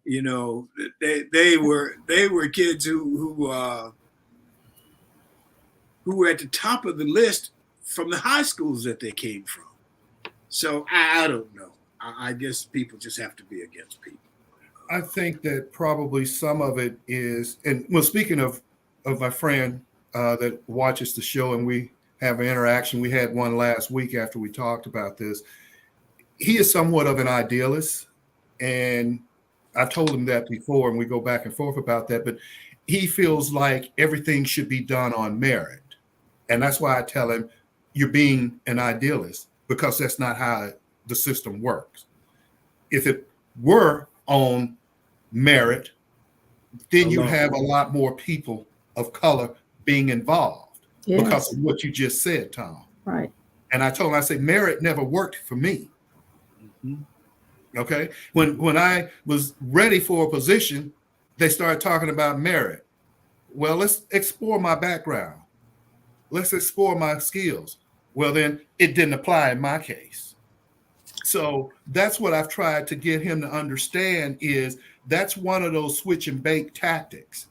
They were kids who were at the top of the list from the high schools that they came from. So I don't know. I guess people just have to be against people. I think that probably some of it is, and well, speaking of my friend that watches the show and we have an interaction, we had one last week after we talked about this. He is somewhat of an idealist, and I've told him that before, and we go back and forth about that, but he feels like everything should be done on merit. And that's why I tell him, you're being an idealist, because that's not how the system works. If it were on merit, then you have a lot more people of color being involved because of what you just said, Thom. Right. And I told him, I said, merit never worked for me. Mm-hmm. Okay. When I was ready for a position, they started talking about merit. Well, let's explore my background. Let's explore my skills. Well, then it didn't apply in my case. So that's what I've tried to get him to understand is that's one of those switch and bake tactics.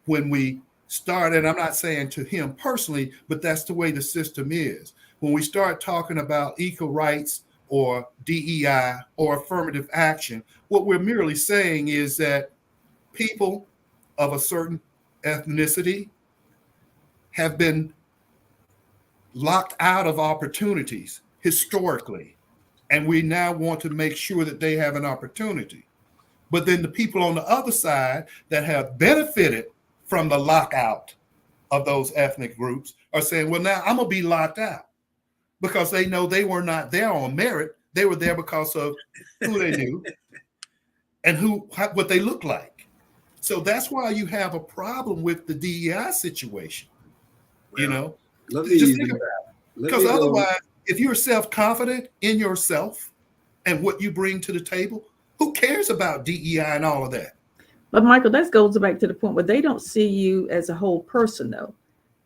When we start, and I'm not saying to him personally, but that's the way the system is. When we start talking about equal rights or DEI or affirmative action, what we're merely saying is that people of a certain ethnicity have been locked out of opportunities historically, and we now want to make sure that they have an opportunity. But then the people on the other side that have benefited from the lockout of those ethnic groups are saying, well, now I'm going to be locked out, because they know they were not there on merit. They were there because of who they knew and what they looked like. So that's why you have a problem with the DEI situation. Well, just think about it. Because otherwise, if you're self-confident in yourself and what you bring to the table, who cares about DEI and all of that? But Mychal, that goes back to the point where they don't see you as a whole person, though.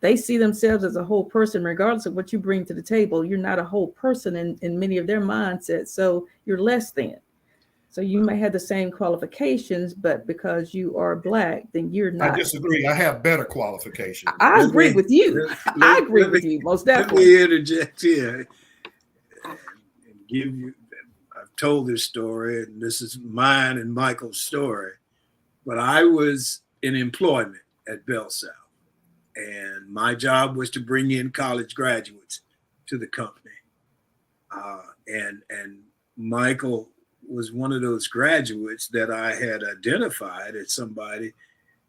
They see themselves as a whole person, regardless of what you bring to the table. You're not a whole person in many of their mindsets, so you're less than. So you may have the same qualifications, but because you are Black, then you're not. I disagree. I have better qualifications. I agree with you. I agree with you, most definitely. Let me interject here and give you, I've told this story, and this is mine and Mychal's story, but I was in employment at Bell South. And my job was to bring in college graduates to the company. And Mychal was one of those graduates that I had identified as somebody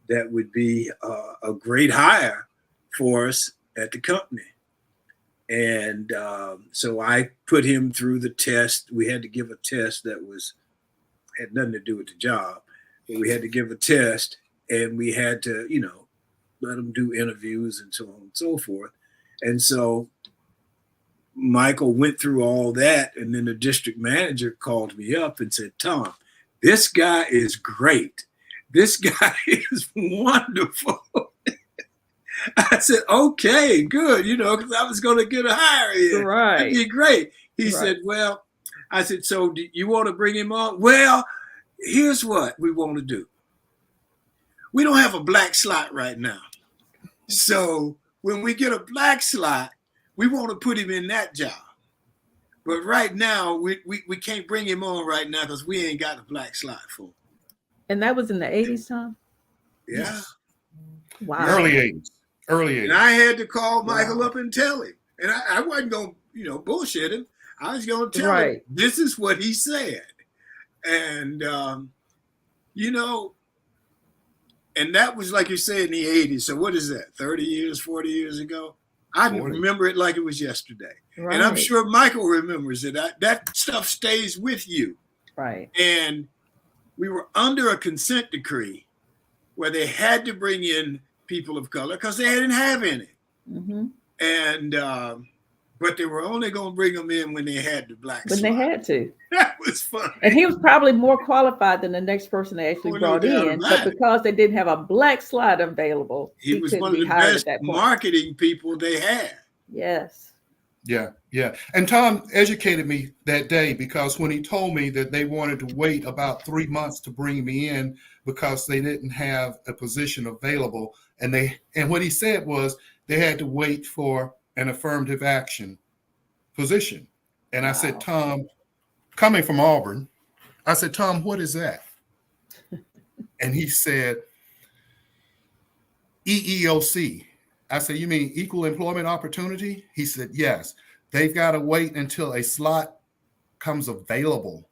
that would be a great hire for us at the company. And so I put him through the test. We had to give a test that had nothing to do with the job, but we had to give a test, and we had to, let him do interviews and so on and so forth. And so Mychal went through all that, and then the district manager called me up and said, "Thom, this guy is great. This guy is wonderful." I said, "Okay, good," because I was going to get a hire in. Right. That'd be great. He Right. said, "Well," I said, "So do you want to bring him on?" "Well, here's what we want to do. We don't have a black slot right now. So when we get a black slot, we want to put him in that job. But right now, we can't bring him on right now because we ain't got a black slot for him." And that was in the 80s, Thom? Yeah. Wow. Early 80s. And I had to call Mychal up and tell him. And I wasn't going to, bullshit him. I was going to tell him, this is what he said. And, and that was, like you said, in the 80s. So what is that, 30 years, 40 years ago? I remember it like it was yesterday. Right. And I'm sure Mychal remembers it. That stuff stays with you. Right. And we were under a consent decree where they had to bring in people of color because they didn't have any. Mm-hmm. And but they were only going to bring them in when they had the black slot. When they had to. That was fun. And he was probably more qualified than the next person they actually brought in. But because they didn't have a black slot available, he was one of the best marketing people they had. Yes. Yeah. And Thom educated me that day, because when he told me that they wanted to wait about 3 months to bring me in because they didn't have a position available, and what he said was they had to wait for an affirmative action position. And I said, "Thom," coming from Auburn, I said, "Thom, what is that?" And he said, "EEOC." I said, "You mean equal employment opportunity?" He said, "Yes. They've got to wait until a slot comes available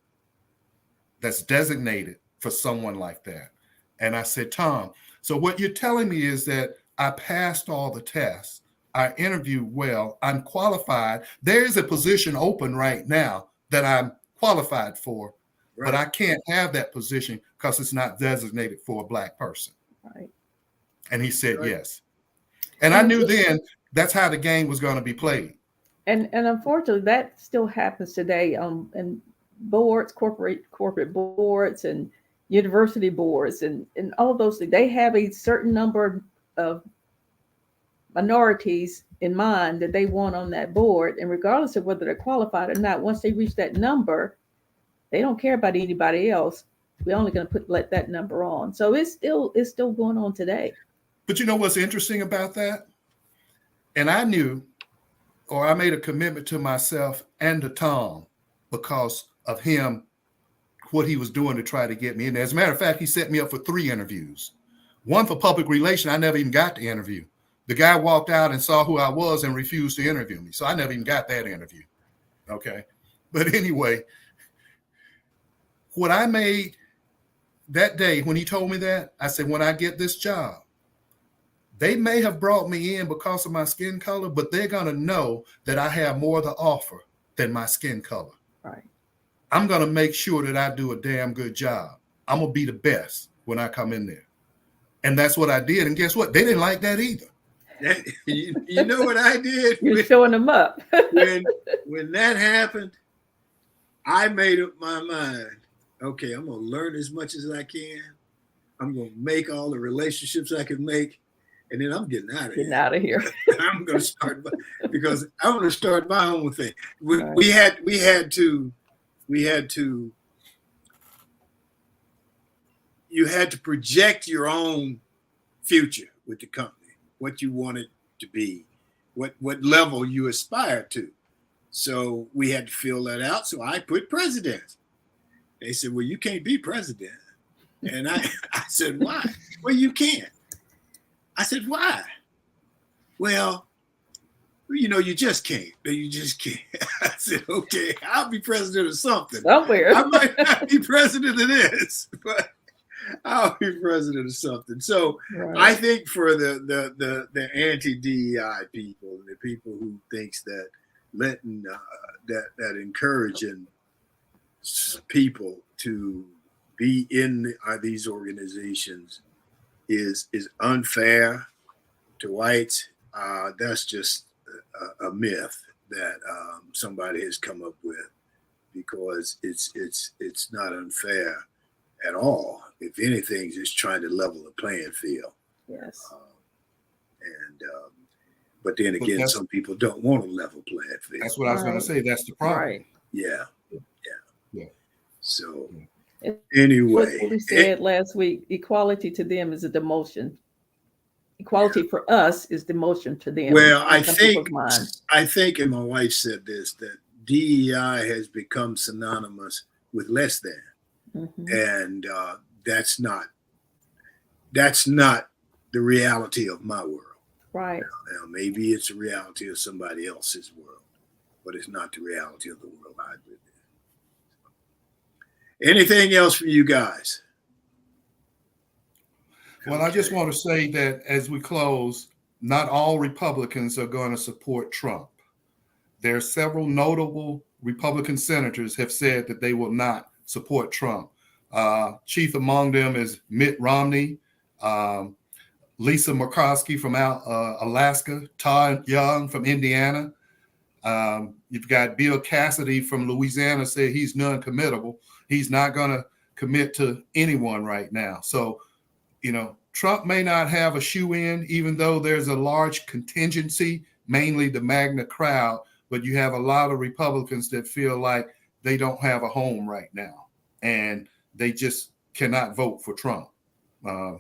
that's designated for someone like that." And I said, "Thom, so what you're telling me is that I passed all the tests. I interviewed well. I'm qualified. There is a position open right now that I'm qualified for, but I can't have that position because it's not designated for a black person." Right. And he said, yes. And I knew then that's how the game was going to be played. And unfortunately, that still happens today in boards, corporate boards, and university boards, and all of those things. They have a certain number of minorities in mind that they want on that board, and regardless of whether they're qualified or not, once they reach that number, they don't care about anybody else. We're only going to let that number on. So it's still going on today. But you know what's interesting about that? And I knew, or I made a commitment to myself and to Thom because of him, what he was doing to try to get me in there. As a matter of fact, he set me up for 3 interviews. One for public relations, I never even got the interview. The guy walked out and saw who I was and refused to interview me. So I never even got that interview. Okay. But anyway, what I made that day when he told me that, I said, when I get this job, they may have brought me in because of my skin color, but they're going to know that I have more to offer than my skin color. Right. I'm going to make sure that I do a damn good job. I'm going to be the best when I come in there. And that's what I did. And guess what? They didn't like that either. You know what I did? You're showing them up. when that happened, I made up my mind. Okay, I'm going to learn as much as I can. I'm going to make all the relationships I can make. And then I'm getting out of here. Getting out of here. I'm going to start because I'm going to start my own thing. We had to. You had to project your own future with the company, what you wanted to be, what level you aspire to. So we had to fill that out. So I put president. They said, "Well, you can't be president." And I said, "Why?" "Well, you can't. I said, why? Well, you just can't. You just can't. I said, okay, I'll be president of something. Somewhere. I might not be president of this, but I'll be president of something. So I think for the anti-DEI people, the people who thinks that letting that encouraging people to be in these organizations is unfair to whites, that's just a myth that somebody has come up with, because it's not unfair at all. If anything, it's trying to level the playing field. Yes. But then again, some people don't want a level playing field. That's what I was going to say. That's the problem. Right. Yeah. So What anyway, we said last week, equality to them is a demotion. Equality for us is demotion to them. Well, I think, and my wife said this, that DEI has become synonymous with less than. And that's not the reality of my world. Right. Now, maybe it's a reality of somebody else's world, but it's not the reality of the world I live in. Anything else from you guys? Well, I just want to say that as we close, not all Republicans are going to support Trump. There are several notable Republican senators have said that they will not support Trump. Chief among them is Mitt Romney, Lisa Murkowski from Alaska, Todd Young from Indiana. You've got Bill Cassidy from Louisiana said he's non-committable. He's not going to commit to anyone right now. So, Trump may not have a shoe-in, even though there's a large contingency, mainly the MAGA crowd, but you have a lot of Republicans that feel like they don't have a home right now, and they just cannot vote for Trump. I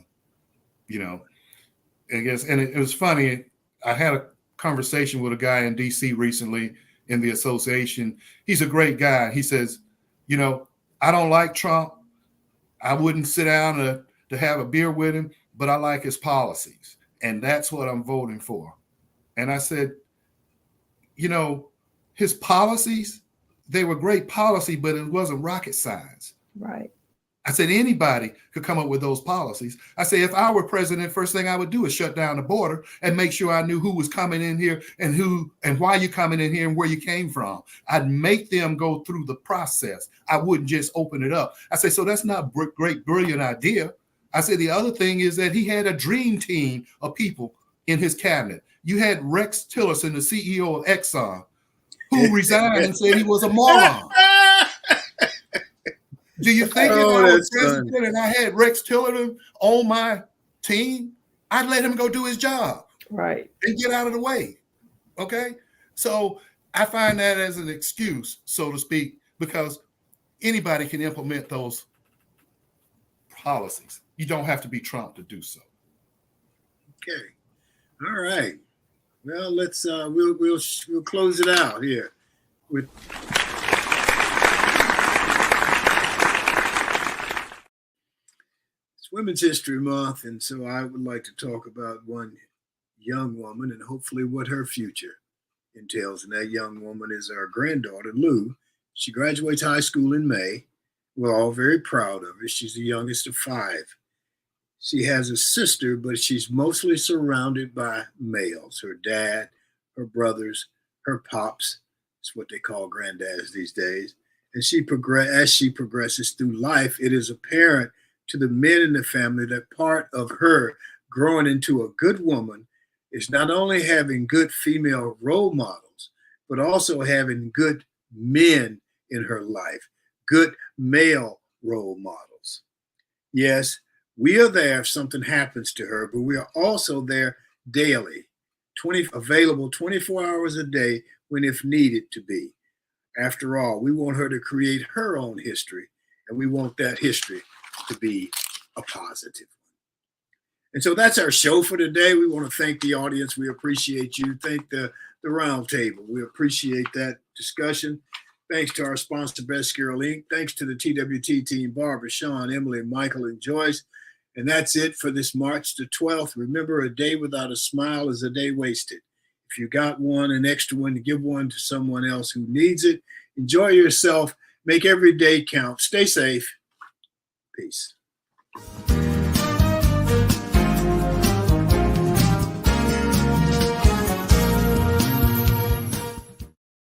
guess, and it was funny. I had a conversation with a guy in DC recently in the association. He's a great guy. He says, I don't like Trump. I wouldn't sit down to have a beer with him, but I like his policies. And that's what I'm voting for. And I said, his policies, they were great policy, but it wasn't rocket science. Right. I said, anybody could come up with those policies. I say, if I were president, first thing I would do is shut down the border and make sure I knew who was coming in here and why you coming in here and where you came from. I'd make them go through the process. I wouldn't just open it up. I say, so that's not a great, brilliant idea. I say, the other thing is that he had a dream team of people in his cabinet. You had Rex Tillerson, the CEO of Exxon, who resigned and said he was a moron. Do you think if I was president and I had Rex Tillerson on my team, I'd let him go do his job, right, and get out of the way? Okay, so I find that as an excuse, so to speak, because anybody can implement those policies. You don't have to be Trump to do so. Okay, all right. Well, let's we'll close it out here with. Women's History Month, and so I would like to talk about one young woman and hopefully what her future entails. And that young woman is our granddaughter, Lou. She graduates high school in May. We're all very proud of her. She's the youngest of 5. She has a sister, but she's mostly surrounded by males. Her dad, her brothers, her pops. It's what they call granddads these days. And as she progresses through life, it is apparent to the men in the family that part of her growing into a good woman is not only having good female role models, but also having good men in her life, good male role models. Yes, we are there if something happens to her, but we are also there daily, available 24 hours a day when if needed to be. After all, we want her to create her own history, and we want that history to be a positive one. And so that's our show for today. We want to thank the audience. We appreciate you. Thank the Roundtable. We appreciate that discussion. Thanks to our sponsor, Best Girl Inc. Thanks to the TWT team, Barbara, Sean, Emily, Mychal, and Joyce. And that's it for this March the 12th. Remember, a day without a smile is a day wasted. If you got one, an extra one, to give one to someone else who needs it. Enjoy yourself. Make every day count. Stay safe. Peace.